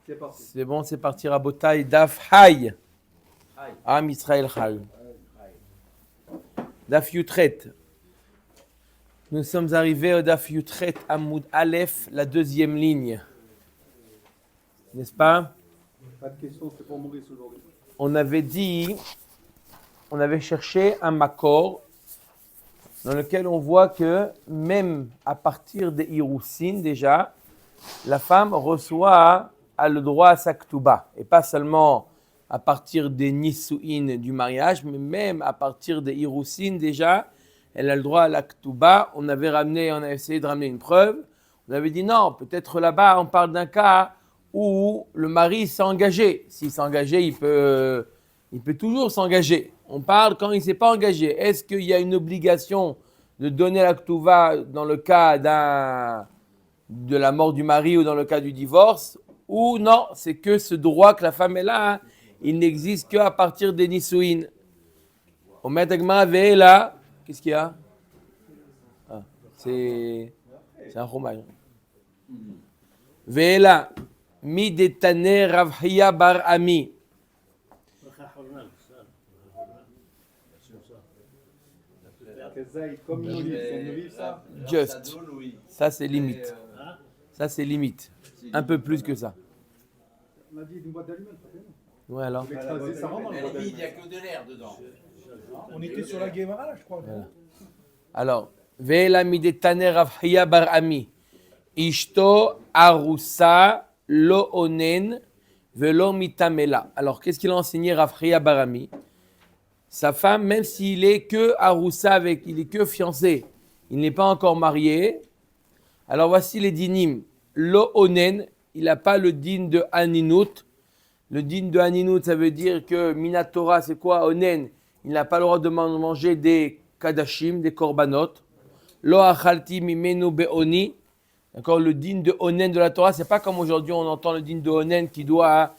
C'est parti. C'est bon, c'est parti, Rabotai. Daf Hay. Am Israël Hay. Daf Yutret. Nous sommes arrivés au Daf Yutret Amoud Aleph, la deuxième ligne. N'est-ce pas? Pas de question, c'est pour Maurice aujourd'hui. On avait cherché un makor dans lequel on voit que même à partir des Hiroussines déjà, la femme a le droit à sa Ktuba. Et pas seulement à partir des Nisu'in du mariage, mais même à partir des Hiroussines déjà, elle a le droit à la Ktuba. On avait essayé de ramener une preuve. On avait dit non, peut-être là-bas on parle d'un cas où le mari s'est engagé. S'il s'est engagé, il peut toujours s'engager. On parle quand il ne s'est pas engagé. Est-ce qu'il y a une obligation de donner la Ktuba dans le cas de la mort du mari ou dans le cas du divorce? Ou non, c'est que ce droit que la femme est là, il n'existe qu'à partir des Nisu'in. On met Agma Ve'ela. Qu'est-ce qu'il y a? C'est un romain. Ve'ela. Mi detane Rav Hiya bar Ami. Comme une olive, c'est une olive ça? Just. Ça c'est limite. Ça c'est limite. Un peu plus que ça. On a dit une boîte d'allumettes, ça fait non? Ouais alors. Ça rend dans la boîte Il n'y a d'allumettes. que de l'air dedans. On était sur la Guémara là, je crois. Voilà. Alors, Ve'ela mi detane Rav Hiya bar Ami. Ishto arusa lo onen velo mitamela. Alors, qu'est-ce qu'il a enseigné Rav Hiya bar Ami? Sa femme, même s'il est que arusa il est que fiancé, il n'est pas encore marié. Alors, voici les dinim. Lo onen, il n'a pas le din de aninut. Le din de aninut, ça veut dire que minatora, c'est quoi onen? Il n'a pas le droit de manger des kadashim, des korbanot. Lo achalti mimenu be'oni. D'accord, le din de onen de la Torah, c'est pas comme aujourd'hui on entend le din de onen qui doit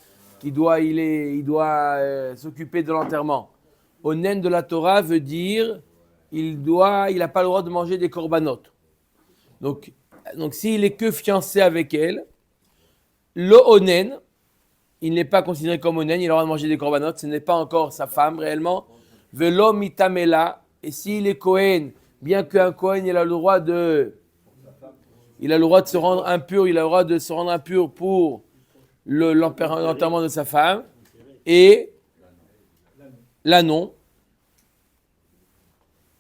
s'occuper de l'enterrement. Onen de la Torah veut dire il n'a pas le droit de manger des korbanot. Donc s'il est que fiancé avec elle, le onen, il n'est pas considéré comme onen, il a le droit de manger des korbanot, ce n'est pas encore sa femme réellement. Velo mitamela, et s'il est Kohen, bien qu'un Kohen il a le droit de se rendre impur, pour l'enterrement de sa femme, et l'annon,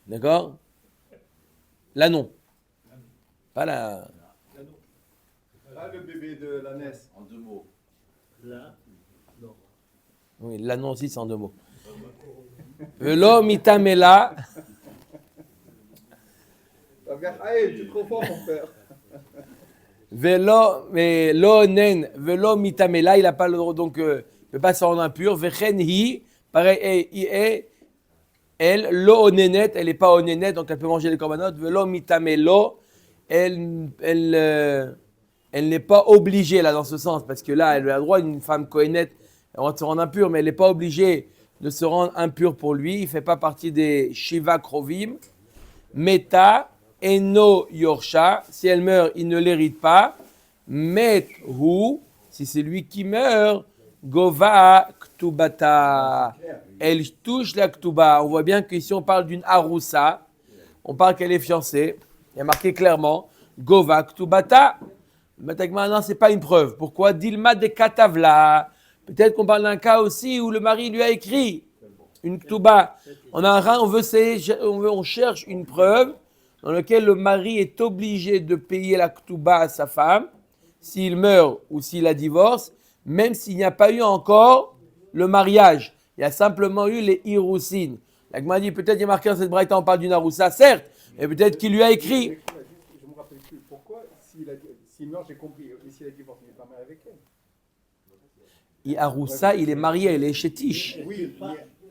d'accord? L'annon, pas la... Là, le bébé de la NES. En deux mots. Oui, l'annon aussi c'est en deux mots. Velo mitamela. Allez, tu es trop fort, mon père. Velo mitamela, il n'a pas le droit, donc il ne peut pas se rendre impur. Vechen hi, pareil, elle, lo onenet, elle n'est pas onenet, donc elle peut manger les korbanot. Velo mitamelo, elle n'est pas obligée là dans ce sens, parce que là, elle a le droit, une femme kohenet, elle va se rendre impure, mais elle n'est pas obligée de se rendre impure pour lui. Il ne fait pas partie des Shiva Krovim. Meta, Eno Yorsha, si elle meurt, il ne l'hérite pas. Met Hu, si c'est lui qui meurt, Gova Ktubata. Elle touche la Ktuba. On voit bien qu'ici on parle d'une Aroussa. On parle qu'elle est fiancée. Il y a marqué clairement Gova Ktubata. Maintenant, ce n'est pas une preuve. Pourquoi? Dilma de Katavla. Peut-être qu'on parle d'un cas aussi où le mari lui a écrit une Ktuba. On cherche une preuve dans laquelle le mari est obligé de payer la Ktuba à sa femme s'il meurt ou s'il la divorce, même s'il n'y a pas eu encore le mariage. Il y a simplement eu les Hiroussines. La Gemara dit peut-être il y a marqué dans cette braïta, on parle d'une Aroussa, certes, mais peut-être qu'il lui a écrit. Je me rappelle plus. Pourquoi, s'il meurt, j'ai compris. Et s'il a divorcé, il n'est pas marié avec elle. Aroussa, il est marié, il est chétiche. Oui,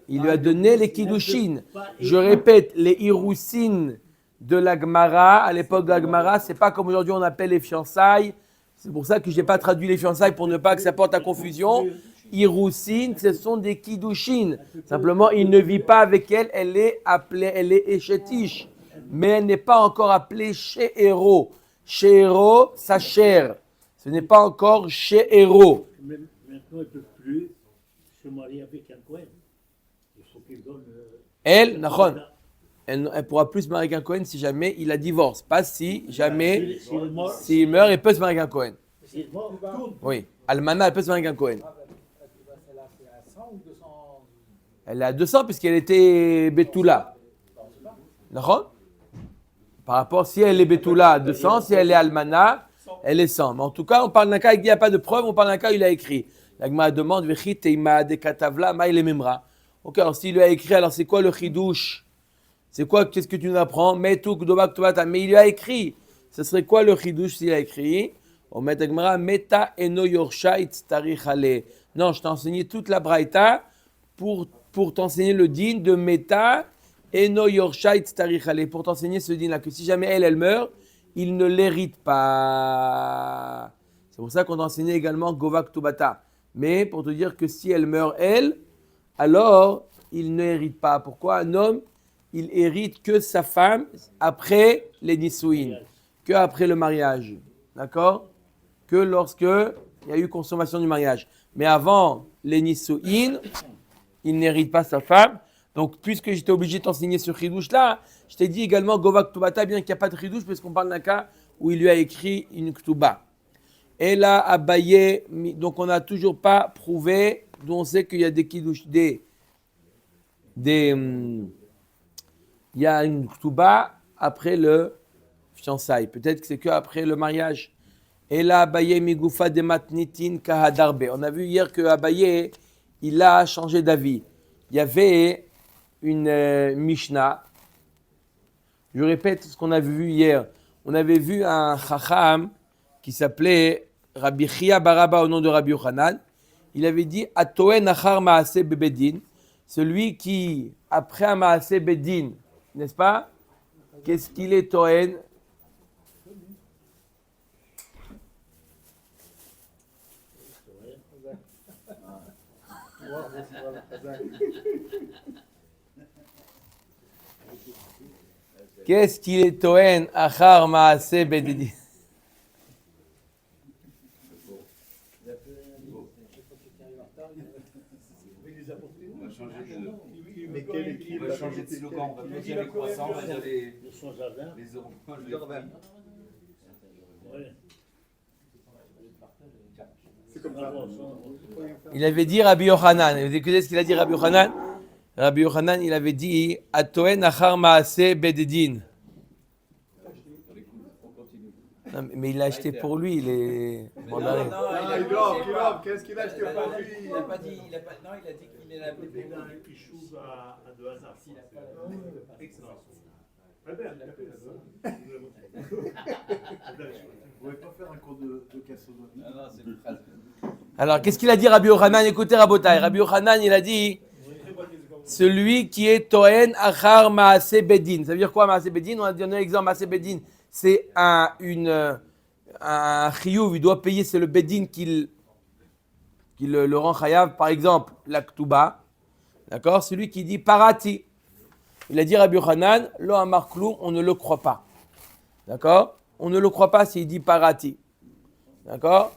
Il lui a donné les Kiddushin. Je répète, les Hiroussines de la Gemara, à l'époque de la Gemara, c'est pas comme aujourd'hui on appelle les fiançailles. C'est pour ça que je n'ai pas traduit les fiançailles pour ne pas que ça porte à confusion. Hiroussines, ce sont des Kiddushin. Simplement, il ne vit pas avec elle, elle est échetiche. Mais elle n'est pas encore appelée She'ero. She'ero, sa chair. Ce n'est pas encore She'ero. Elle, Nahon, elle pourra plus se marier avec un Cohen si jamais il la divorce. Pas si jamais, s'il meurt, elle peut se marier avec un Cohen. Oui, Almana, elle peut se marier avec un Cohen. Elle est à 200 puisqu'elle était Betula. Nahon? Par rapport, si elle est Betula à 200, si elle est Almana, elle est 100. Mais en tout cas, on parle d'un cas où il n'y a pas de preuve, on parle d'un cas où il a écrit. La Gemara demande, Vechit teima de katavla, ma il memra. Ok, alors s'il lui a écrit, alors c'est quoi le chidouche? C'est quoi, qu'est-ce que tu nous apprends? Metu kdobak tobata. Mais il lui a écrit. Ce serait quoi le chidouche s'il a écrit? On met la Gemara, meta eno yorsha itztarich ale. Non, je t'ai enseigné toute la braïta pour t'enseigner le din de meta eno yorsha itztarich ale. Pour t'enseigner ce din-là, que si jamais elle meurt, il ne l'hérite pas. C'est pour ça qu'on a enseigné également govak tobata. Mais pour te dire que si elle meurt, elle, alors il ne hérite pas. Pourquoi un homme, il hérite que sa femme après les nisouïn, que après le mariage, d'accord? Que lorsque il y a eu consommation du mariage. Mais avant les nisouïn, il n'hérite pas sa femme. Donc, puisque j'étais obligé de t'enseigner ce chidouche là, je t'ai dit également govak ktubata, bien qu'il n'y a pas de chidouche, parce qu'on parle d'un cas où il lui a écrit une ktuba. Et là, Abaye, donc on n'a toujours pas prouvé, dont on sait qu'il y a des kidouches, il y a une ktuba après le fiançailles. Peut-être que c'est qu'après le mariage. Et là, Abaye migoufa de matnitin kahadarbe. On a vu hier que Abaye, il a changé d'avis. Il y avait une Mishnah. Je répète ce qu'on avait vu hier. On avait vu un chacham qui s'appelait Rabbi Chia Baraba au nom de Rabbi Yochanan. Il avait dit Atoen achar maaseh bebedin, celui qui après un maaseh bedin, n'est-ce pas? Qu'est-ce qu'il est Toen? Qu'est-ce qu'il est Toen achar maaseh bedin? Mais quelle équipe On va changer de slogan, on va pas dire les croissants, on va dire les oranges. C'est comme ça. Il avait dit Rabbi Yochanan. Vous écoutez ce qu'il a dit Rabbi Yochanan? Rabbi Yochanan, il avait dit Atoen achar maaseh bedin. Non, mais il l'a acheté pour lui, il est mandarin. Ah, il offre, qu'est-ce qu'il a acheté pour lui? Il n'a pas dit, il a dit qu'il est là. Il a un pichou à de hasard. Excellent. Très bien, vous pouvez pas faire un cours de cassodomie? Non, c'est une phrase. Alors, qu'est-ce qu'il a dit Rabbi Yochanan? Écoutez Rabotai. Rabbi Yochanan, il a dit celui qui est Toen achar maaseh bedin. Ça veut dire quoi maaseh bedin? On a donné l'exemple maaseh bedin. C'est un chiyuv, il doit payer, c'est le bedin qui le rend chayav. Par exemple, la ktuba, d'accord? Celui qui dit parati. Il a dit Rabbi Yochanan, lo amar kloum, on ne le croit pas. D'accord? On ne le croit pas s'il dit parati. D'accord?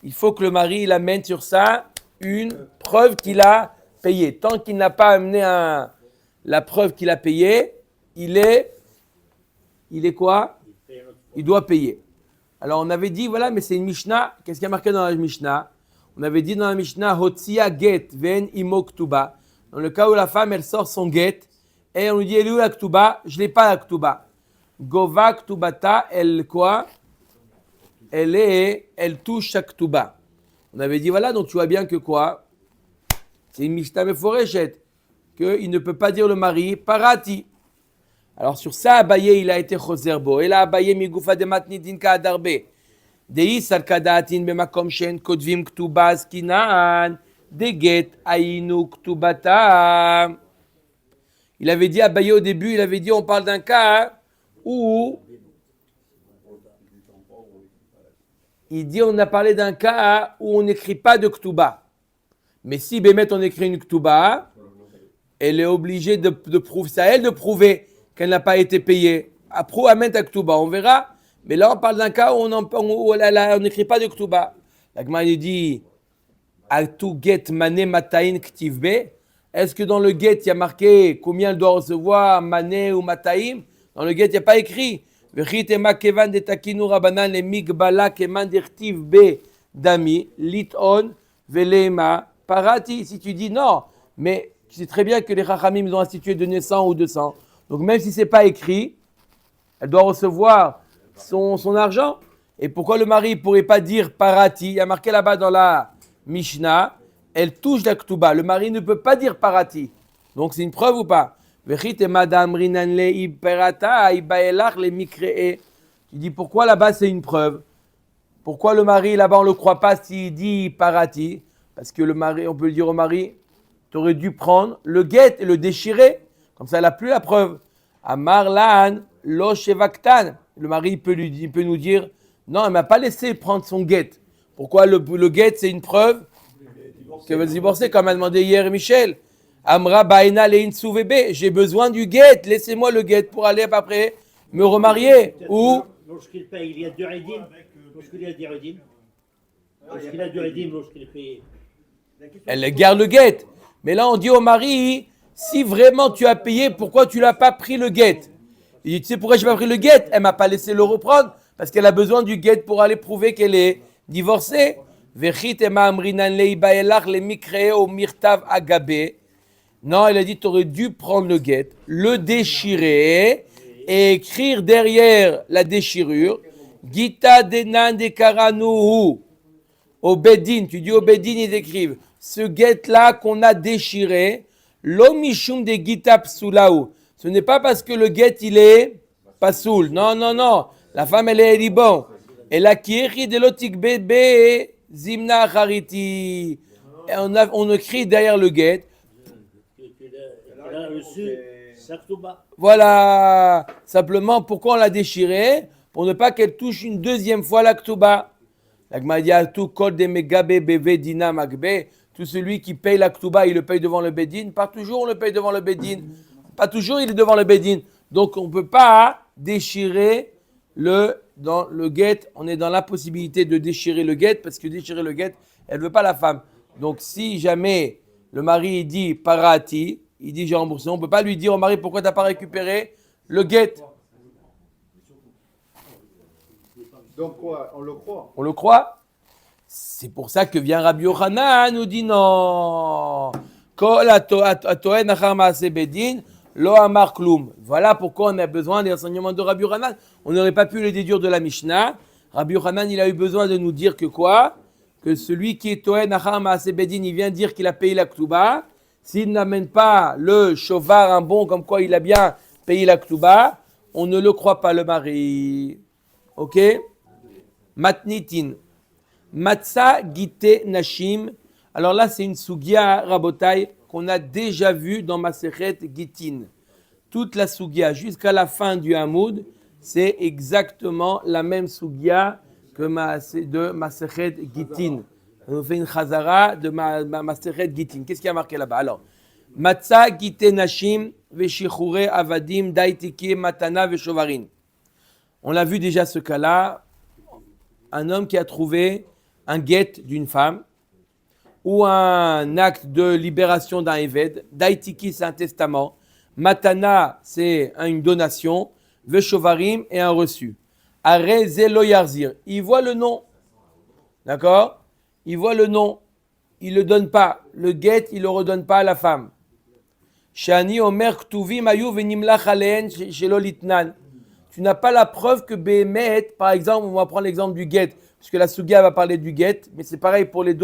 Il faut que le mari il amène sur ça une preuve qu'il a payé. Tant qu'il n'a pas amené la preuve qu'il a payé, il est quoi? Il doit payer. Alors on avait dit, voilà, mais c'est une Mishnah. Qu'est-ce qu'il y a marqué dans la Mishnah? On avait dit dans la Mishnah, Hotsia get ven imo ktuba. Dans le cas où la femme, elle sort son get, et on lui dit, elle est où la ktuba? Je n'ai pas la ktuba. Gova ktubata, elle quoi? Elle touche sa ktuba. On avait dit, voilà, donc tu vois bien que quoi? C'est une Mishnah meforeshet, qu'il ne peut pas dire le mari, parati. Alors sur ça, Abaye, il a été chozerbo. Et là, Abaye, migoufa de matnitin ka'adarbe. Deis al kadatin bemakom shen kodvim ktuba skinan. Deget ainu ktubata. Il avait dit, Abaye au début, il avait dit, on parle d'un cas où... Il dit, on a parlé d'un cas où on n'écrit pas de ktuba. Mais si Bémet, on écrit une ktuba, elle est obligée de prouver, c'est à elle de prouver qu'elle n'a pas été payée. Après, amène ta ktuba, on verra. Mais là, on parle d'un cas où on n'écrit pas de ktuba. La Gemara dit, Atu get mane matain ktivbe. Est-ce que dans le guet, il y a marqué combien elle doit recevoir, mané ou mataïm? Dans le guet, il n'y a pas écrit. Vechitema kevan de takinu rabanan le migbala keman dirtiv be dami liton velema parati. Si tu dis non, mais tu sais très bien que les chachamim ont institué de 100 ou 200. Donc même si c'est pas écrit, elle doit recevoir son argent. Et pourquoi le mari ne pourrait pas dire parati? Il y a marqué là-bas dans la Mishnah, elle touche la ktuba. Le mari ne peut pas dire parati. Donc c'est une preuve ou pas? Tu dis pourquoi là-bas c'est une preuve? Pourquoi le mari là-bas on ne le croit pas s'il dit parati? Parce que le mari, on peut le dire au mari, tu aurais dû prendre le guet et le déchirer. Comme ça, elle n'a plus la preuve. Amar lan lo shevaktan. Le mari il peut nous dire, non, elle ne m'a pas laissé prendre son guet. Pourquoi le guet, c'est une preuve qu'elle veut se divorcer, comme a demandé hier Michel. Amra baina lein souvebe. J'ai besoin du guet. Laissez-moi le guet pour aller après me remarier. Ou lorsqu'il paye, il y a deux idim. Lorsqu'il y a deux idim. Lorsqu'il a deux idim, lorsqu'il paye. elle garde le guet. Mais là, on dit au mari, si vraiment tu as payé, pourquoi tu l'as pas pris le guet? Il dit, tu sais pourquoi je n'ai pas pris le guet? Elle m'a pas laissé le reprendre parce qu'elle a besoin du guet pour aller prouver qu'elle est divorcée. Non, elle a dit, tu aurais dû prendre le guet, le déchirer et écrire derrière la déchirure, Gita denan de karanuhu. Au Bedin, tu dis au Bedin, ils écrivent, ce guet-là qu'on a déchiré, l'omishum de Gita psulaou. Ce n'est pas parce que le guet, il est pas soul. Non, non, non. La femme, elle est liban. Elle a kieri de l'otik bébé zimna hariti. Et on écrit derrière le guet. Elle a reçu sa ktuba. Voilà. Simplement, pourquoi on l'a déchiré? Pour ne pas qu'elle touche une deuxième fois la ktuba. La Gemara dit, tout code de megabe beve dina magbe. Tout celui qui paye la ktuba, il le paye devant le bedin. Pas toujours, on le paye devant le bedin. Pas toujours, il est devant le bedin. Donc, on ne peut pas déchirer dans le guet. On est dans l'impossibilité de déchirer le guet parce que déchirer le guet, elle ne veut pas la femme. Donc, si jamais le mari dit parati, il dit j'ai remboursé, on ne peut pas lui dire au mari pourquoi tu n'as pas récupéré le guet. Donc quoi? On le croit? On le croit? C'est pour ça que vient Rabbi Yochanan nous dit non. Kol atoen achar maase bedin lo amar klum. Voilà pourquoi on a besoin des enseignements de Rabbi Yochanan. On n'aurait pas pu les déduire de la Mishnah. Rabbi Yochanan, il a eu besoin de nous dire que quoi? Que celui qui est toen achar maase bedin, il vient dire qu'il a payé la ktuba. S'il n'amène pas le shovar, un bon comme quoi il a bien payé la ktuba, on ne le croit pas le mari. Ok? Matnitin. Matza gite nashim. Alors là, c'est une sugia rabotai qu'on a déjà vue dans Masechet Gitin. Toute la sugia jusqu'à la fin du Hamoud, c'est exactement la même sugia que de Masechet Gitin. On fait une chazara de Masechet Gitin. Qu'est-ce qui a marqué là-bas? Alors, Matza gite nashim veshichure avadim daitiki matana veshovarin. On a vu déjà ce cas-là. Un homme qui a trouvé un guet d'une femme ou un acte de libération d'un évêque. Daitiki, c'est un testament. Matana, c'est une donation. Veshovarim est un reçu. Are zelo yarzir. Il voit le nom. D'accord? Il voit le nom. Il ne le donne pas. Le guet, il ne le redonne pas à la femme. Shani omer ktuvim ayu venimlach aleen shelo litnan. Tu n'as pas la preuve que Béhémet, par exemple, on va prendre l'exemple du guet, puisque la Sugia va parler du guet, mais c'est pareil pour les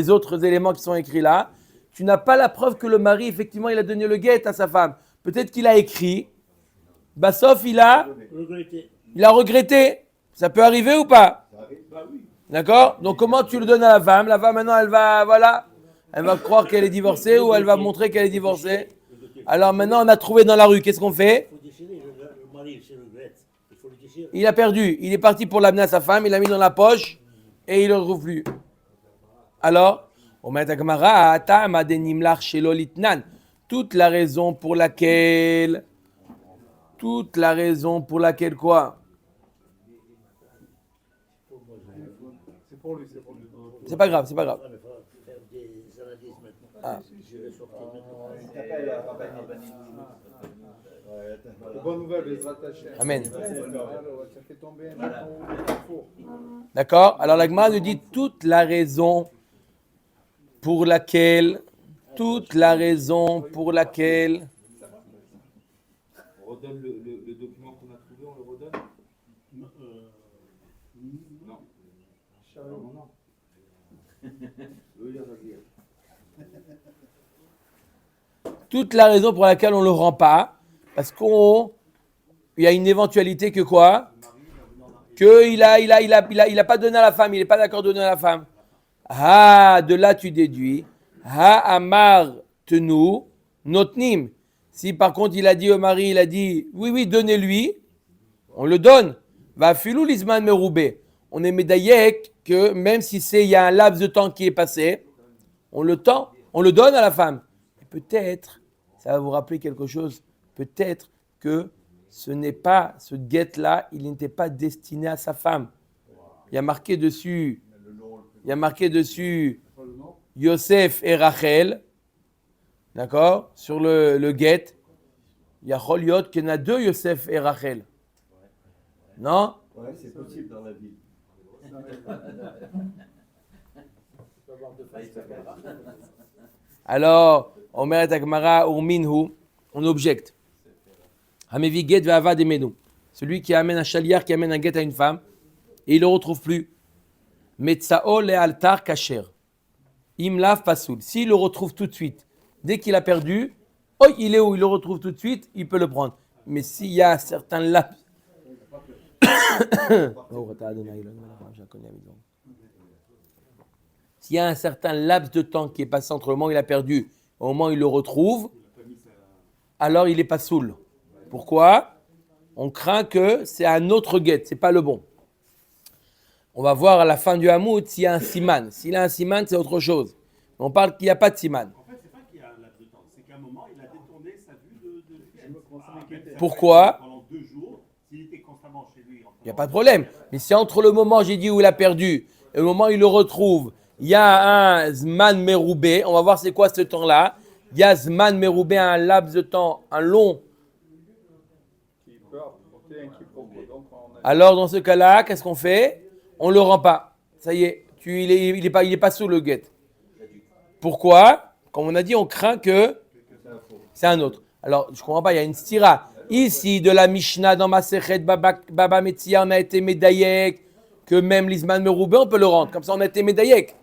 autres éléments qui sont écrits là. Tu n'as pas la preuve que le mari, effectivement, il a donné le guet à sa femme. Peut-être qu'il a écrit, sauf il a regretté. Ça peut arriver ou pas? D'accord? Donc comment tu le donnes à la femme? La femme maintenant, elle va croire qu'elle est divorcée ou elle va montrer qu'elle est divorcée. Alors maintenant, on a trouvé dans la rue, qu'est-ce qu'on fait? Il a perdu. Il est parti pour l'amener à sa femme, il l'a mis dans la poche et il ne le retrouve plus. Alors, toute la raison pour laquelle quoi? C'est pour lui. C'est pas grave. Faire des analyses maintenant. Ah. Je vais sortir maintenant. Bonne nouvelle, Bezrat Hashem. Amen. Alors, ça fait tomber un four. D'accord? Alors la Gemara nous dit toute la raison pour laquelle On redonne le document qu'on a trouvé, on le redonne? Non. Non. toute la raison pour laquelle on ne le rend pas, parce qu'il y a une éventualité que quoi? Qu'il a pas donné à la femme, il n'est pas d'accord de donner à la femme. Ah, de là tu déduis. Ha amar tenu notnim. Si par contre il a dit au mari, il a dit oui, donnez-lui, on le donne. Va filou l'isman meroubé. On est médaillé que même si il y a un laps de temps qui est passé, on le donne à la femme. Et peut-être, ça va vous rappeler quelque chose, peut-être que ce guet-là, il n'était pas destiné à sa femme. Il y a marqué dessus Yosef et Rachel, d'accord, sur le guet. Il y a Choliot qu'il y en a deux Yosef et Rachel. Non? Ouais, c'est possible dans la vie. Alors, Omer et Agmara Urminhu, on objecte. Hamevi get ve'ava demenu. Celui qui amène un chaliar, qui amène un guet à une femme, et il ne le retrouve plus. Metzao le altar kasher. Imlav pasoul. S'il le retrouve tout de suite, dès qu'il a perdu, il est où? Il le retrouve tout de suite, il peut le prendre. Mais s'il y a certains laps. S'il y a un certain laps de temps qui est passé entre le moment où il a perdu et au moment où il le retrouve, alors il n'est pas saoul. Pourquoi? On craint que c'est un autre guet, c'est pas le bon. On va voir à la fin du Hamoud s'il y a un siman. S'il a un siman, c'est autre chose. On parle qu'il n'y a pas de siman. En fait, c'est pas qu'il y a un laps de temps, c'est qu'à un moment, il a détourné sa vue de Pourquoi? Pendant 2 jours, s'il était constamment chez lui. Il n'y a pas de problème. Mais si entre le moment, j'ai dit, où il a perdu et le moment où il le retrouve, il y a un zman meroubé, on va voir c'est quoi ce temps-là. Il y a zman meroubé, un laps de temps, un long. Qui peut apporter un quiproquo. Donc, on a... Alors dans ce cas-là, qu'est-ce qu'on fait? On ne le rend pas. Ça y est, il est pas sous le guet. Pourquoi? Comme on a dit, on craint que c'est un autre. Alors, je ne comprends pas, il y a une stira. Ici, de la Mishnah dans Masechet Baba Metzia, on a été médaillek, que même l'Isman Meroubé, on peut le rendre. Comme ça, on a été médaillek.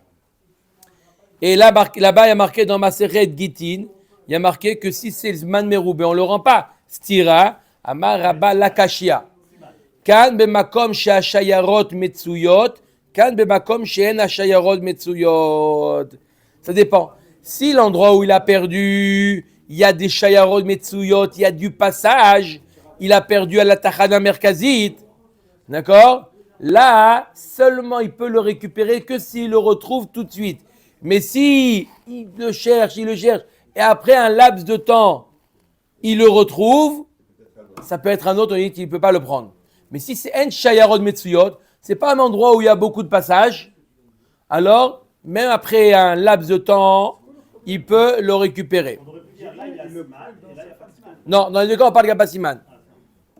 Et là-bas, il y a marqué dans Masechet Gitin, il y a marqué que si c'est l'Isman Meroubé, on ne le rend pas. Stira, Amar Rabba Lakashia. Kan bemakom she'ashayarot metzuyot, kan bemakom she'en ashayarot metzuyot. Ça dépend. Si l'endroit où il a perdu, il y a des shayarot metzuyot, il y a du passage, il a perdu à la Tachana Merkazit, d'accord? Là, seulement il peut le récupérer que s'il le retrouve tout de suite. Mais si il le cherche, et après un laps de temps, il le retrouve, ça peut être un autre, on dit qu'il ne peut pas le prendre. Mais si c'est un shayarot metzuyot, c'est pas un endroit où il y a beaucoup de passages, alors, même après un laps de temps, il peut le récupérer. On aurait pu dire là, il y a siman, et là, il n'y a pas de siman. Non, dans les deux cas, on parle qu'il n'y a pas siman.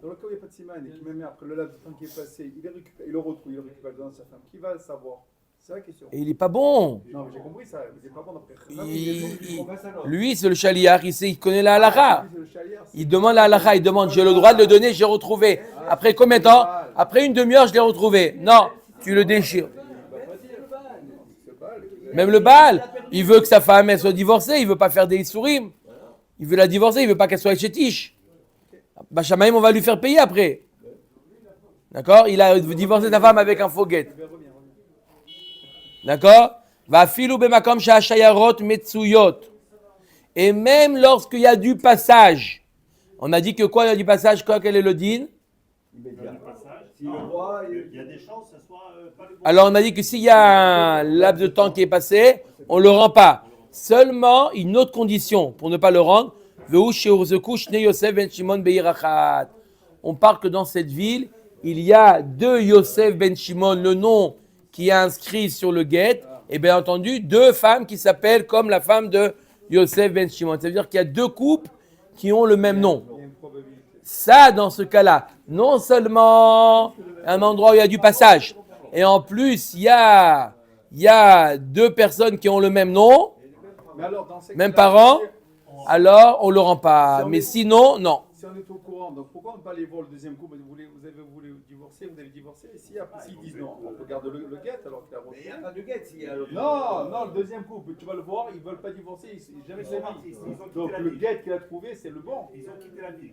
Dans le cas où il n'y a pas de siman et qui même après le laps de temps qui est passé, il le retrouve, il le récupère dans sa femme. Qui va le savoir? C'est la question. Et il n'est pas bon. Non, mais j'ai compris ça. Il n'est pas bon d'après. Lui, c'est le chaliar, il connaît la halakha. C'est le chalier, c'est- Il demande la halakha, il demande, j'ai le droit de le donner, j'ai retrouvé. Après combien de temps? Après une demi-heure, je l'ai retrouvé. Non, tu le déchires. Même le Baal, il veut que sa femme elle soit divorcée, il ne veut pas faire des issourim. Il veut la divorcer, il ne veut pas qu'elle soit chétiche. Bachamaïm, on va lui faire payer après. D'accord? Il a divorcé sa femme avec un faux guet. D'accord? Va filou bemakom sha'ashayarot metzuyot. Et même lorsqu'il y a du passage, on a dit que quoi, il y a du passage, quoi, quel est le din? Il y a des chances que ce soit pas le bon. Alors on a dit que s'il y a un laps de temps qui est passé, on ne le rend pas. Seulement, une autre condition pour ne pas le rendre, on parle que dans cette ville, il y a 2 Yosef ben Shimon, le nom qui est inscrit sur le guet, et bien entendu 2 femmes qui s'appellent comme la femme de Yosef ben Shimon. Ça veut dire qu'il y a deux couples qui ont le même nom. Il y a une probabilité. Ça, dans ce cas-là, non seulement un endroit où il y a du passage, et en plus, il y a deux personnes qui ont le même nom, Mais alors, dans ces même cas-là, parent, alors on ne le rend pas. Mais sinon, non. si on est au courant, donc pourquoi on ne peut pas aller voir le deuxième couple? Vous avez voulu divorcer, vous avez divorcé, et si après s'ils disent non, on peut garder le guet alors qu'il a Mais il n'y refusé. a pas de guette s'il y a l'autre. Non, le deuxième couple, tu vas le voir, ils ne veulent pas divorcer, jamais Ils c'est ont quitté Donc la le ville. guet qu'il a trouvé, c'est le bon. Ils ont quitté la ville.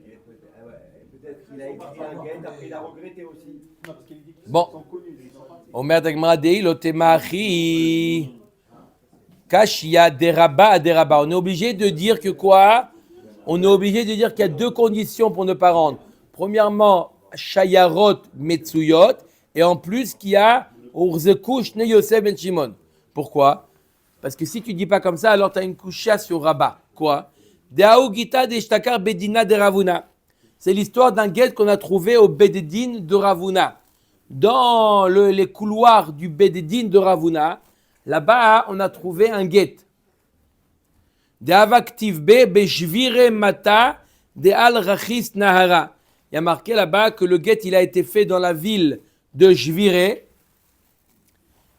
Ah ouais, peut-être qu'il a écrit un guette, après il a regretté aussi. Non, parce qu'il dit qu'ils Bon. sont connus, ils sont partis. Omer Dagmara Dei Lotemachi. Kashia deraba deraba. On est obligé de dire que quoi? On est obligé de dire qu'il y a deux conditions pour ne pas rendre. Premièrement, Shayarot Metsuyot. Et en plus, qu'il y a Urzekush Ne Yosef Ben Shimon. Pourquoi? Parce que si tu dis pas comme ça, alors tu as une coucha sur Rabat. Quoi? Deaou Gita de Shtakar Bedina de Ravuna. C'est l'histoire d'un guet qu'on a trouvé au Bededin de Ravuna. Dans les couloirs du Bededin de Ravuna, là-bas, on a trouvé un guet. De Avaktiv Be Beshvire Mata de Al Rachis Nahara. Il y a marqué là-bas que le guet il a été fait dans la ville de Jvire,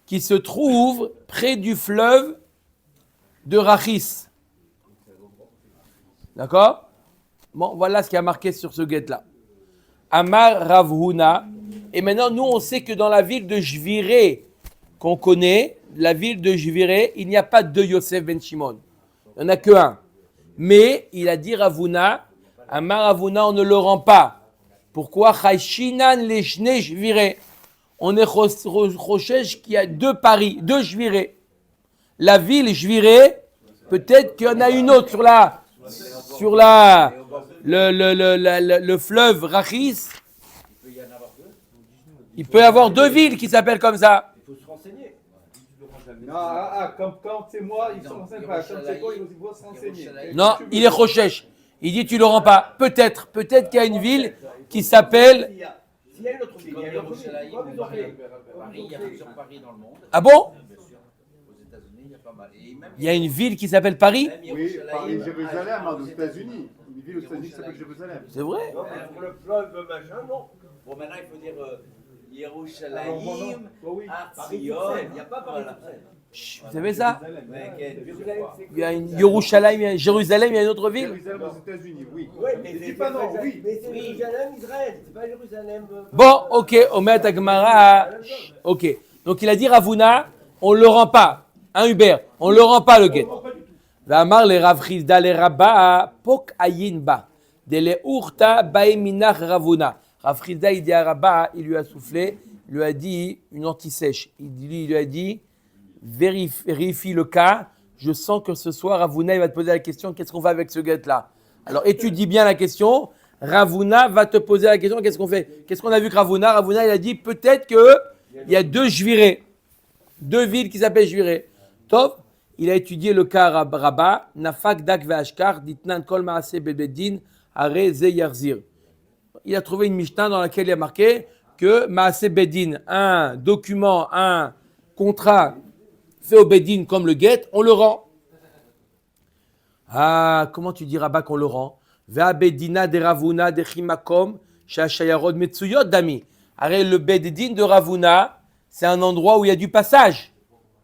qui se trouve près du fleuve de Rachis. D'accord? Bon, voilà ce qui a marqué sur ce guet-là. Amar Ravhuna. Et maintenant, nous, on sait que dans la ville de Jvire, qu'on connaît, la ville de Jvire, il n'y a pas deux Yosef ben Shimon. Il n'y en a qu'un. Mais, il a dit Ravuna, Amar Ravuna, on ne le rend pas. Pourquoi? Chayshinan leshne Jvire. On est rochesh qu'il y a deux Paris, deux Jvire. La ville Jvire, peut-être qu'il y en a une autre sur le fleuve Rachis. Il peut y avoir deux villes qui s'appellent comme ça. Il faut se renseigner. Quand c'est moi, ils sont renseignés pas. Quand c'est toi, ils vont se renseigner. Non, il est rochesh. Il dit tu le rends pas. Peut-être qu'il y a une ville qui s'appelle. S'il y a une autre ville, il y a une autre ville. Comme ils ont fait. Paris, il y a plusieurs Paris dans le monde. Ah bon? Bien sûr. Aux États-Unis, il y a pas mal. Et même Il y a une ville qui s'appelle Paris? Oui, Paris, Jérusalem, aux États-Unis. Une ville aux États-Unis qui s'appelle Jérusalem. C'est vrai? Non, mais pour le fleuve machin, non. Bon, maintenant, il faut dire Yerushalayim, Arzion. Il n'y a pas Paris. Chut, vous savez ça? Mais Il y a une Yerushalayim, il y a Jérusalem, il y a une autre ville? Jérusalem aux États-Unis, oui. oui, mais Dis pas non, oui. Mais c'est Jérusalem, Israël. C'est pas Jérusalem. Bon, ok, Omer Tagmara. Ok. Donc il a dit Ravuna, on ne le rend pas. Hein, Hubert? On ne le rend pas le guet. Vamar le Rav Chizda le Rabba, Pok Ayinba. De le Urta Baeminach Ravuna. Rav Chizda, il dit à Rabba, il lui a soufflé, il lui a dit une anti-sèche. Il lui a dit vérifie le cas. Je sens que ce soir, Ravuna, il va te poser la question qu'est-ce qu'on fait avec ce guet-là? Alors étudie bien la question. Ravuna va te poser la question qu'est-ce qu'on fait? Qu'est-ce qu'on a vu que Ravuna? Ravuna, il a dit peut-être qu'il y a deux Jviré, deux villes qui s'appellent Jviré. Top. Il a étudié le cas Rabba, Nafak Dak Veashkar, Ditnan Kol Maase Bededin, Are Ze Yarzir. Il a trouvé une Mishnah dans laquelle il a marqué que Maase Bedin, un document, un contrat fait au Bedin comme le guet, on le rend. Ah, comment tu dis Rabba qu'on le rend? Vea Bedina de Ravuna de Chimakom, Shashayarod Metsuyot Dami. Arrête, le Bedin de Ravuna, c'est un endroit où il y a du passage.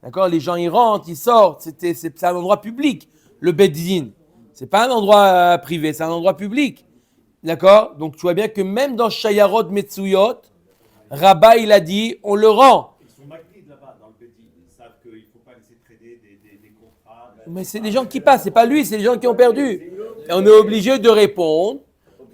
D'accord? Les gens y rentrent, ils sortent, c'est un endroit public, le Bedin. C'est pas un endroit privé, c'est un endroit public. D'accord? Donc tu vois bien que même dans Shayarod Metsuyot, Rabba il a dit, on le rend. Ils sont magnifiques là-bas dans le Bédine. Ils savent qu'il ne faut pas laisser traîner des contrats. Mais c'est des gens qui passent, c'est pas lui, c'est des gens qui ont perdu. Et on est obligé de répondre.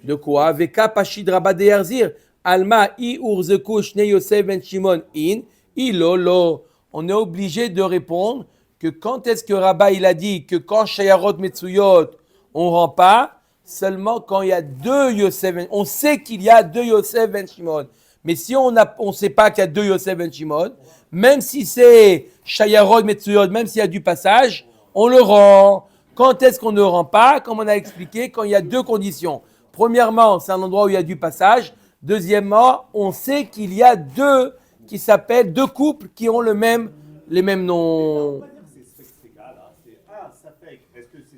De quoi? Veka Pashid Rabba de Yarzir. Alma I Urzekush Ne Yosef Ben Shimon In. Ilolo. On est obligé de répondre que quand est-ce que Rabba il a dit que quand Shayarot Metsuyot on rend pas, seulement quand il y a deux Yosef Ben, on sait qu'il y a deux Yosef Ben Shimon. Mais si on ne sait pas qu'il y a deux Yosef Ben Shimon, même si c'est Shayarot Metsuyot, même s'il y a du passage, on le rend. Quand est-ce qu'on ne rend pas? Comme on a expliqué, quand il y a deux conditions. Premièrement, c'est un endroit où il y a du passage. Deuxièmement, on sait qu'il y a deux qui s'appellent deux couples qui ont les mêmes noms. On va dire que c'est spectacle, là. C'est ça fait. Est-ce que c'est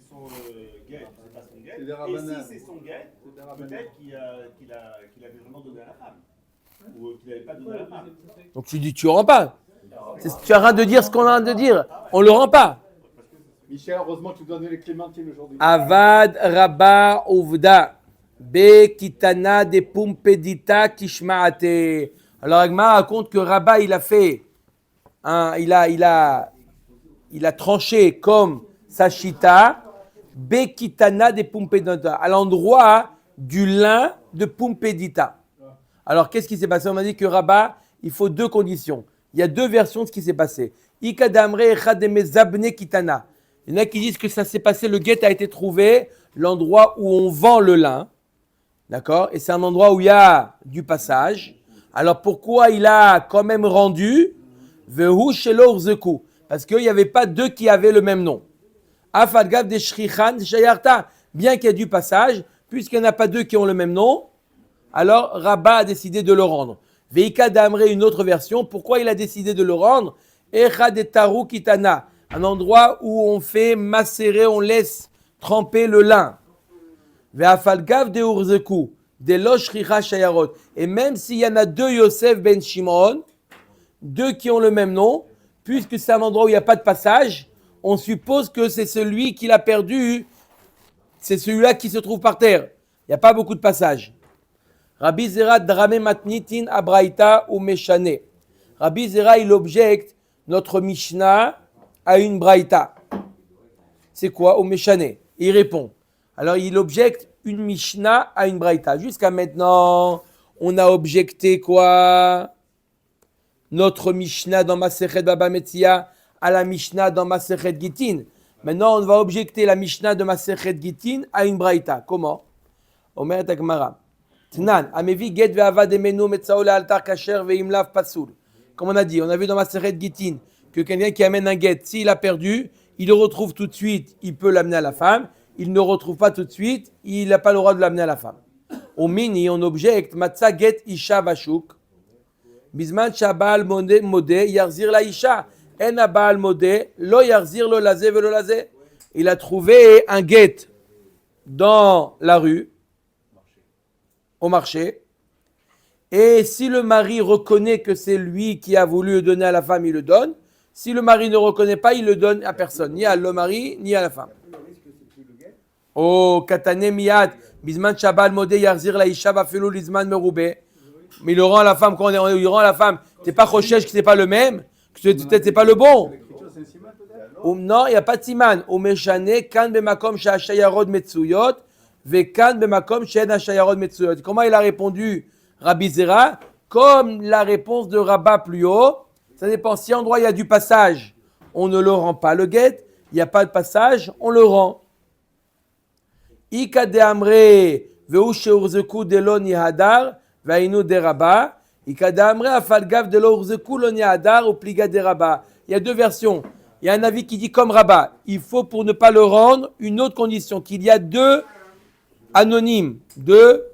des Et rabbinins. si c'est son guet, peut-être qu'il avait vraiment donné à la femme. Ou qu'il n'avait pas donné à la femme. Donc tu dis, tu ne rends pas. Tu es en train de dire ce qu'on est en train de dire. On ne le rend pas. Michel, heureusement que tu donnes les clémentines aujourd'hui. Avad Rabba Uvda. Be Kitana de Pumpedita Kishmaate. Alors Agma raconte que Rabba, il a fait, il a tranché comme Sashita, Be Kitana de Pumpedita, à l'endroit du lin de Pumpedita. Alors qu'est-ce qui s'est passé? On m'a dit que Rabba, il faut deux conditions. Il y a deux versions de ce qui s'est passé. Ikadamre Echademe Zabne Kitana. Il y en a qui disent que ça s'est passé, le guet a été trouvé, l'endroit où on vend le lin. D'accord? Et c'est un endroit où il y a du passage. Alors pourquoi il a quand même rendu? Vehu shelo urzeku. Parce qu'il n'y avait pas deux qui avaient le même nom. Afadgav de Shrichan Shayarta. Bien qu'il y ait du passage, puisqu'il n'y en a pas deux qui ont le même nom, alors Rabba a décidé de le rendre. Veika d'Amre, une autre version. Pourquoi il a décidé de le rendre? Echa de Taru Kitana. Un endroit où on fait macérer, on laisse tremper le lin. Ve'afalgav de urzeku. De loshricha shayarot. Et même s'il y en a deux Yosef ben Shimon, deux qui ont le même nom, puisque c'est un endroit où il n'y a pas de passage, on suppose que c'est celui qui l'a perdu, c'est celui-là qui se trouve par terre. Il n'y a pas beaucoup de passage. Rabbi Zera drame matnitin abraïta ou meshane. Rabbi Zera, il objecte notre Mishnah à une braïta. C'est quoi? Ou meshane. Il répond. Alors il objecte une Mishnah à une braïta. Jusqu'à maintenant, on a objecté quoi? Notre Mishnah dans Masechet Baba Metzia à la Mishnah dans Masechet Gitin. Maintenant, on va objecter la Mishnah de Masechet Gitin à une braïta. Comment? Omer Takmara. Tnan, amevi get ve'ava demenu metzao le'altar kasher ve'imlav pasul. Comme on a dit, on a vu dans Masechet Gitin que quelqu'un qui amène un get, s'il a perdu, il le retrouve tout de suite, il peut l'amener à la femme. Il ne retrouve pas tout de suite, il n'a pas le droit de l'amener à la femme. Au mini, on objecte, matza get isha bashuk. Bisman shabal mode yarzir la isha. En abal mode lo yarzir lo lazé velo lazé. Il a trouvé un get dans la rue, au marché. Et si le mari reconnaît que c'est lui qui a voulu le donner à la femme, il le donne. Si le mari ne reconnaît pas, il le donne à personne, ni à le mari, ni à la femme. Oh, katane miyad, bisman shabal mode yarzir la isha bafelo lizman meroube. Mais il le rend à la femme, quand on il rend à la femme, t'es pas rochèche que c'est pas le même, que peut-être c'est pas le bon. Non, il n'y a pas de siman. Ou meshane kan bemakom shayarod metsuyot, ve kan bemakom shen shayarod metsuyot. Comment il a répondu Rabbi Zera? Comme la réponse de Rabba plus haut, ça dépend. Si en droit il y a du passage, on ne le rend pas le guet. Il n'y a pas de passage, on le rend. Ika de amre veu sheurzeku de lo nihadar vainu de Rabba. Ika de amre afalgav de lo urzeku lo nihadar ou pliga de Rabba. Il y a deux versions. Il y a un avis qui dit comme Rabba. Il faut pour ne pas le rendre une autre condition, qu'il y a deux anonymes, deux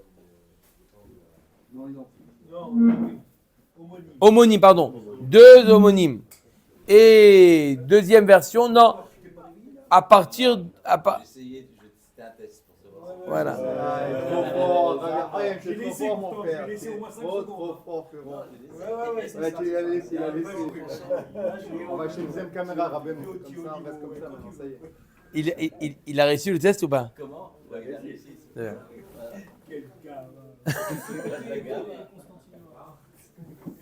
homonymes, pardon, deux homonymes. Et deuxième version, non. À partir, J'essayais, c'était un test pour savoir. voilà. Trop fort, J'ai c'est trop laissé, fort, mon pourtant, père. j'ai laissé au moins 5 Trop, secondes. trop fort, frérot. Ouais, c'est Ouais, ça. tu l'as laissé, il a laissé. Ouais, On va chez une deuxième caméra, Rabin, on fait comme ça, on reste comme ça maintenant, ça y est. Il a réussi le test ou pas? Comment? Ouais, il a réussi. Quel gars,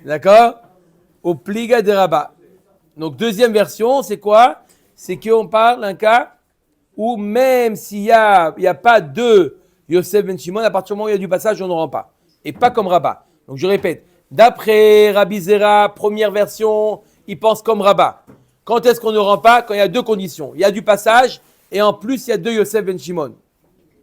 D'accord? Au pliga de Rabba. Donc, deuxième version, c'est quoi? C'est qu'on parle d'un cas où même s'il n'y a pas de Yosef ben Shimon, à partir du moment où il y a du passage, on ne rend pas. Et pas comme Rabba. Donc, je répète. D'après Rabbi Zera, première version, il pense comme Rabba. Quand est-ce qu'on ne rend pas? Quand il y a deux conditions. Il y a du passage et en plus, il y a deux Yosef ben Shimon.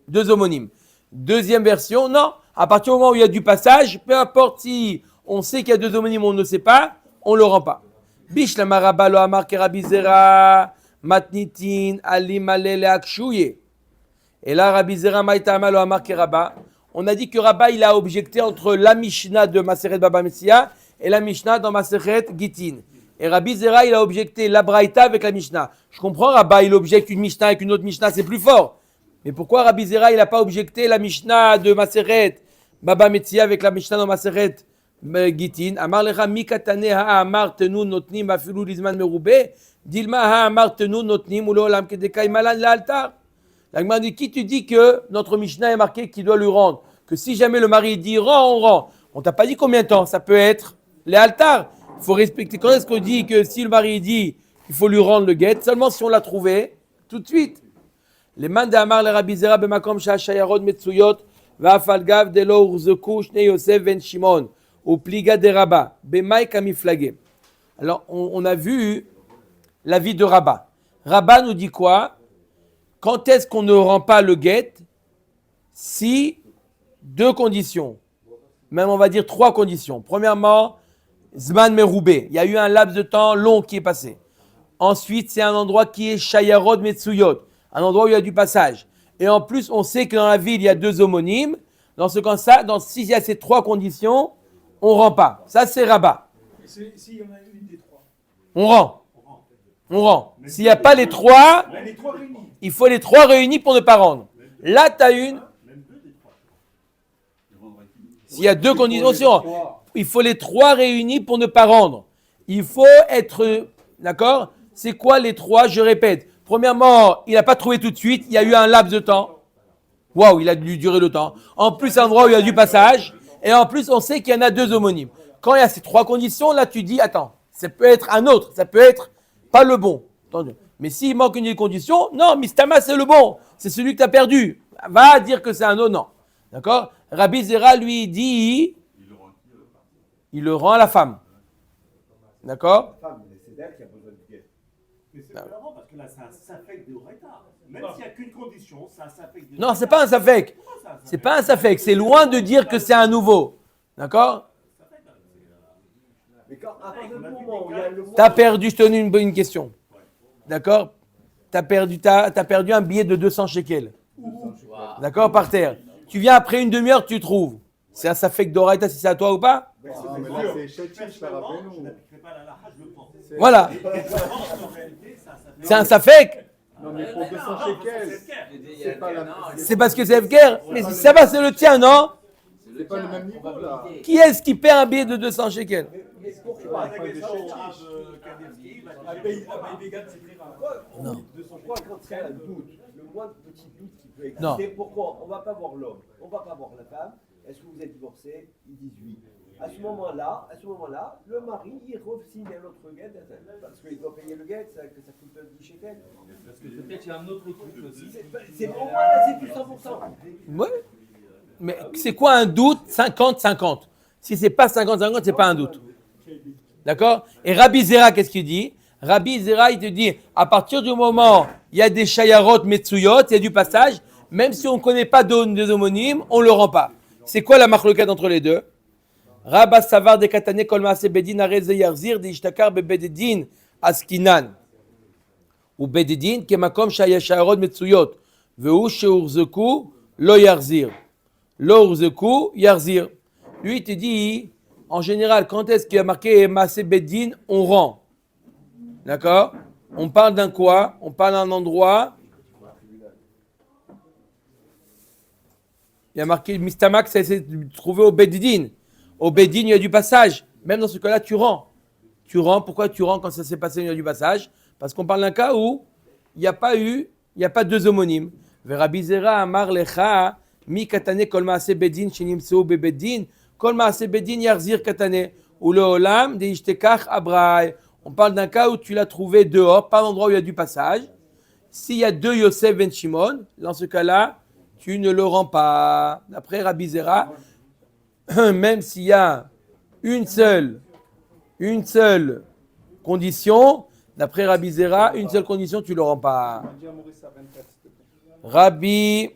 Deux homonymes. Deuxième version, non. À partir du moment où il y a du passage, peu importe si on sait qu'il y a deux homonymes, on ne sait pas, on ne le rend pas. Bishlama Rabba lo amar ke Rabbi Zera matnitin alim alele akshouye. Et là, Rabbi Zera maïtama lo amar ke Rabba. On a dit que Rabba, il a objecté entre la Mishnah de Maseret Baba Metzia et la Mishnah dans Maseret Gitin. Et Rabbi Zera, il a objecté la Braïta avec la Mishnah. Je comprends, Rabba, il objecte une Mishnah avec une autre Mishnah, c'est plus fort. Mais pourquoi Rabbi Zera, il n'a pas objecté la Mishnah de Maseret, Baba Metzia avec la Mishnah de Maseret Gitin? Amar lecha mikatane ha'amar tenu notnim afilu lizman merube, dilma ha'amar tenu notnim ou leolam kedekai malan la'altar. La Gemara dit, qui tu dis que notre Mishnah est marqué qu'il doit lui rendre? Que si jamais le mari dit rend, on rend. On t'a pas dit combien de temps? Ça peut être les altars. Il faut respecter. Quand est-ce qu'on dit que si le mari dit qu'il faut lui rendre le guet? Seulement si on l'a trouvé tout de suite. Les man de Amar le Rabbi Zera b'makom sha'ashayarod metzuyot va'afalgav de lo urzeku shnei Yosef ben Shimon ou pliga de Rabba b'may kamiflage. Alors on a vu l'avis de Rabba. Rabba nous dit quoi? Quand est-ce qu'on ne rend pas le guet? Si deux conditions, même on va dire trois conditions. Premièrement, Zman Meroubé, il y a eu un laps de temps long qui est passé. Ensuite, c'est un endroit qui est Shayarod Metsuyot, un endroit où il y a du passage. Et en plus, on sait que dans la ville, il y a deux homonymes. Dans ce cas-là, s'il y a ces trois conditions, on ne rend pas. Ça, c'est Rabat. S'il y en a une des trois. On rend. On rend. S'il n'y a pas les trois, Les trois réunis. il faut les trois réunis pour ne pas rendre. Là, tu as une. S'il y a deux conditions, il faut les trois réunis pour ne pas rendre. Il faut être, d'accord? C'est quoi les trois? Je répète. Premièrement, il n'a pas trouvé tout de suite. Il y a eu un laps de temps. Waouh, il a dû durer le temps. En plus, un endroit où il y a du passage. Et en plus, on sait qu'il y en a deux homonymes. Quand il y a ces trois conditions, là, tu dis, attends, ça peut être un autre. Ça peut être pas le bon. Entendu. Mais s'il manque une des conditions, non, Mistama, c'est le bon. C'est celui que tu as perdu. Va dire que c'est un autre, non. D'accord? Rabbi Zera, lui, dit, il le rend à la femme. D'accord? C'est d'elle qui a besoin de guet. Mais c'est vraiment parce que là, c'est un safek de Oreta. Même s'il n'y a qu'une condition, c'est un safek de Non, c'est pas un safek. C'est pas un safek. C'est loin de dire que c'est un nouveau. D'accord? Mais quand, à partir du moment où il y a le mot. T'as perdu, je te donne une question. D'accord? T'as perdu un billet de 200 shekels. D'accord? Par terre. Tu viens après une demi-heure, tu trouves. C'est un safek d'Oraïta si c'est à toi ou pas? Mais là, c'est Chétich, ça rappelle nous. Voilà. En réalité, C'est un safek. Non, mais pour 200 shekels, c'est pas la C'est parce que c'est FGR. Mais si ça va, c'est le tien, non? c'est pas le même niveau là. Qui est-ce qui perd un billet de 200 shekels? Mais pourquoi avec les Pourquoi quand il y a un doute, le moindre petit doute qui peut Non. exister, pourquoi on ne va pas voir l'homme, on ne va pas voir la femme, est-ce que vous êtes divorcé? Ils disent oui. À ce moment-là, le mari, il re-signe un autre guet, parce qu'il doit payer le guet, que ça coûte 10 shekels. Parce que peut-être il y a un autre couple aussi. C'est pour moi, là, c'est du 100%. Ouais. Mais c'est quoi un doute? 50-50. Si c'est pas 50-50, c'est pas un doute. D'accord? Et Rabbi Zera, qu'est-ce qu'il dit? Rabbi Zera, il te dit, à partir du moment où il y a des shayarot metsuyot, il y a du passage, même si on ne connaît pas deux homonymes, on ne le rend pas. C'est quoi la marloquette entre les deux? Rabba savar de katane kol maase bedin areze yarzir de ishtakar be bededin askinan. Ou bededin ke makom shaya shayarot metsuyot. Veu sheurzeku lo yarzir. Lo urzeku yarzir. Lui, il te dit, en général, quand est-ce qu'il y a marqué maase bedin, on rend. D'accord? On parle d'un quoi? On parle d'un endroit. Il y a marqué Mistamak, ça s'est trouvé au Bedidin. Au Bedin, il y a du passage. Même dans ce cas-là, tu rends. Tu rends. Pourquoi tu rends quand ça s'est passé, il y a du passage? Parce qu'on parle d'un cas où il n'y a pas deux homonymes. Rabbi Zera amar lecha mi katane kol maase bedin shenimseu bebedin kol maase bedin yarzir katane ou le olam de ishtekach abrai. On parle d'un cas où tu l'as trouvé dehors, pas l'endroit où il y a du passage. S'il y a deux Yosef ben Shimon, dans ce cas-là, tu ne le rends pas. D'après Rabbi Zera, même s'il y a une seule condition, d'après Rabbi Zera, une seule condition, tu ne le rends pas. Rabbi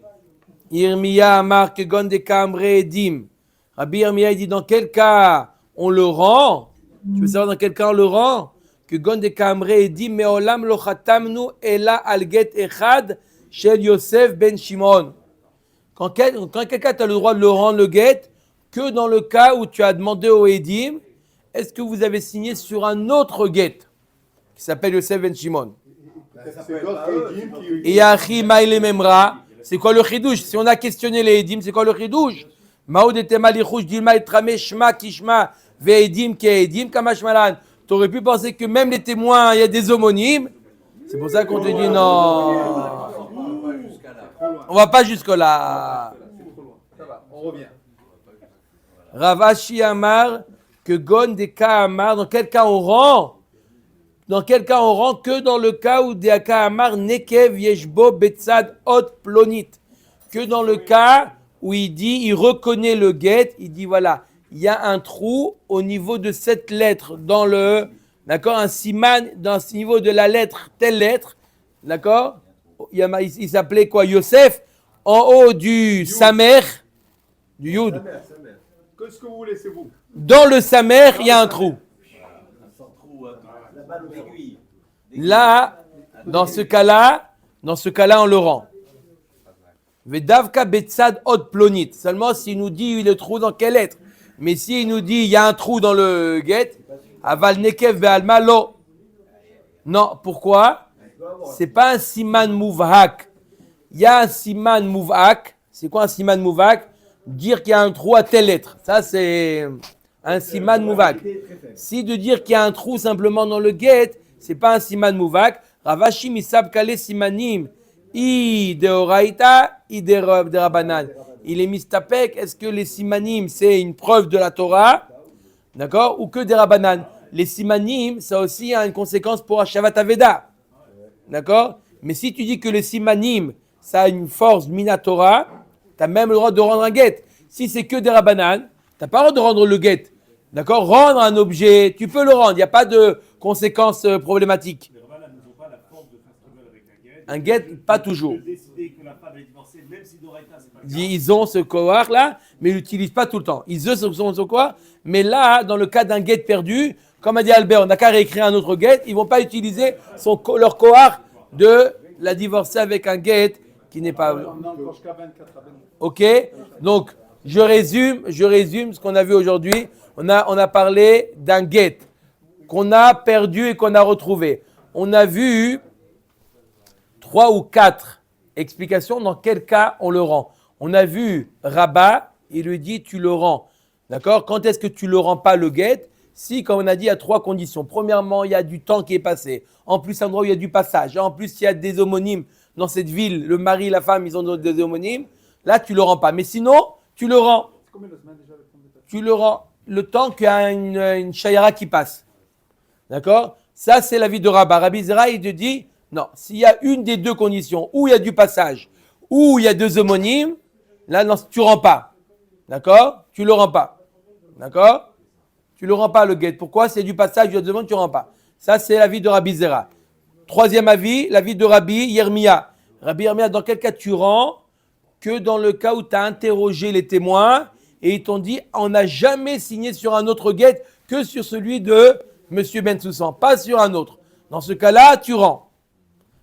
Yirmiya Amar Kegon de Kamre Edim. Rabbi Yirmiya dit dans quel cas on le rend? Tu veux savoir dans quel cas on le rend? Que Gon de Kamre Edim Meolam lo chatamnu ela al get echad shel Yosef ben Shimon. Quand quelqu'un a le droit de le rendre le get, que dans le cas où tu as demandé au Edim, est-ce que vous avez signé sur un autre get qui s'appelle Yosef ben Shimon? C'est d'autres Edim qui. Et Yachi Maïle Memra, C'est quoi le chidouche? Si on a questionné les Edim, c'est quoi le chidouche? Maoud et Temalichouch, Dilma et Tramé, Shma, Kishma, Ve'edim, Ke'edim, Kamashmalan. Tu aurais pu penser que même les témoins, il y a des homonymes. C'est pour ça qu'on te dit non. On va pas jusque-là. C'est trop loin. Ça va, on revient. Ravashi Amar, que Gon des cas Amar, dans quel cas on rend? Dans quel cas on rend? Que dans le cas où des cas Amar, Nekev, Yeshbo, Betsad, Hot, Plonit. Que dans le cas où il dit, il reconnaît le guet, il dit voilà, il y a un trou au niveau de cette lettre, dans le, d'accord, un siman, dans ce niveau de la lettre, telle lettre, d'accord, il s'appelait quoi, Yosef, en haut du Samer, du Yud. Que ce que vous voulez, c'est vous. Dans le Samer, il y a un trou. La balle aux aiguilles. Là, dans ce cas-là, on le rend. Vedavka betsad od plonit. Seulement s'il nous dit le trou dans quelle lettre. Mais s'il nous dit il y a un trou dans le get, aval nekev ve'alma lo. Non, pourquoi? C'est pas un siman mouvhak. Il y a un siman mouvhak. C'est quoi un siman mouvhak? Dire qu'il y a un trou à telle lettre. Ça, c'est un siman mouvhak. Si de dire qu'il y a un trou simplement dans le get, c'est pas un siman mouvhak. Ravashi misab kale simanim. I de oraita, i de rabanan. Il est mistapek. Est-ce que les simanim, c'est une preuve de la Torah? D'accord? Ou que des rabanan? Les simanim, ça aussi a une conséquence pour Hashavat Aveda. D'accord? Mais si tu dis que les simanim, ça a une force minatora, tu as même le droit de rendre un guet. Si c'est que des rabanan, tu n'as pas le droit de rendre le guet. D'accord? Rendre un objet, tu peux le rendre. Il n'y a pas de conséquences problématiques. Les Rabanan n'ont pas la force de faire ce qu'ils veulent avec un guet. Un guet, pas toujours. De décider que la femme est divorcée, même si d'Oraïta, c'est pas le cas. Ils ont ce koar là, mais ils ne l'utilisent pas tout le temps. Ils ont ce koar, mais là, dans le cas d'un guet perdu, comme a dit Albert, on n'a qu'à réécrire un autre guet, ils ne vont pas utiliser leur koar de la divorcer avec un guet qui n'est pas... Ok? Donc, je résume ce qu'on a vu aujourd'hui. On a parlé d'un guet qu'on a perdu et qu'on a retrouvé. On a vu 3 ou 4 explications dans quel cas on le rend. On a vu Rabat, il lui dit tu le rends. D'accord? Quand est-ce que tu le rends pas le guet? Si, comme on a dit, il y a 3 conditions. Premièrement, il y a du temps qui est passé. En plus, un endroit où il y a du passage. En plus, il y a des homonymes dans cette ville. Le mari, la femme, ils ont des homonymes. Là, tu le rends pas. Mais sinon, tu le rends. Tu le rends le temps qu'il y a une shayara qui passe. D'accord? Ça, c'est l'avis de Rabat. Rabbi Zera, il te dit, non, s'il y a une des 2 conditions, où il y a du passage, où il y a 2 homonymes, là, non, tu ne rends pas. D'accord? Tu ne le rends pas. D'accord? Tu ne le rends pas, le guet. Pourquoi? C'est du passage, il y a 2 homonymes, tu ne rends pas. Ça, c'est l'avis de Rabbi Zera. 3e avis, l'avis de Rabbi Yirmiya. Rabbi Yirmiya, dans quel cas tu rends? Que dans le cas où tu as interrogé les témoins et ils t'ont dit, on n'a jamais signé sur un autre guet que sur celui de M. Bensoussan, pas sur un autre. Dans ce cas-là, tu rends.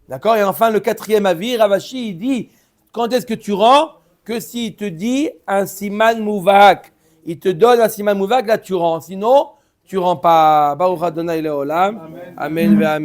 D'accord? Et enfin, le 4e avis, Ravashi, il dit, quand est-ce que tu rends? Que s'il te dit un siman mouvak, il te donne un siman mouvak, là tu rends. Sinon, tu rends pas. Baruch Adonai Leolam. Amen. Amen.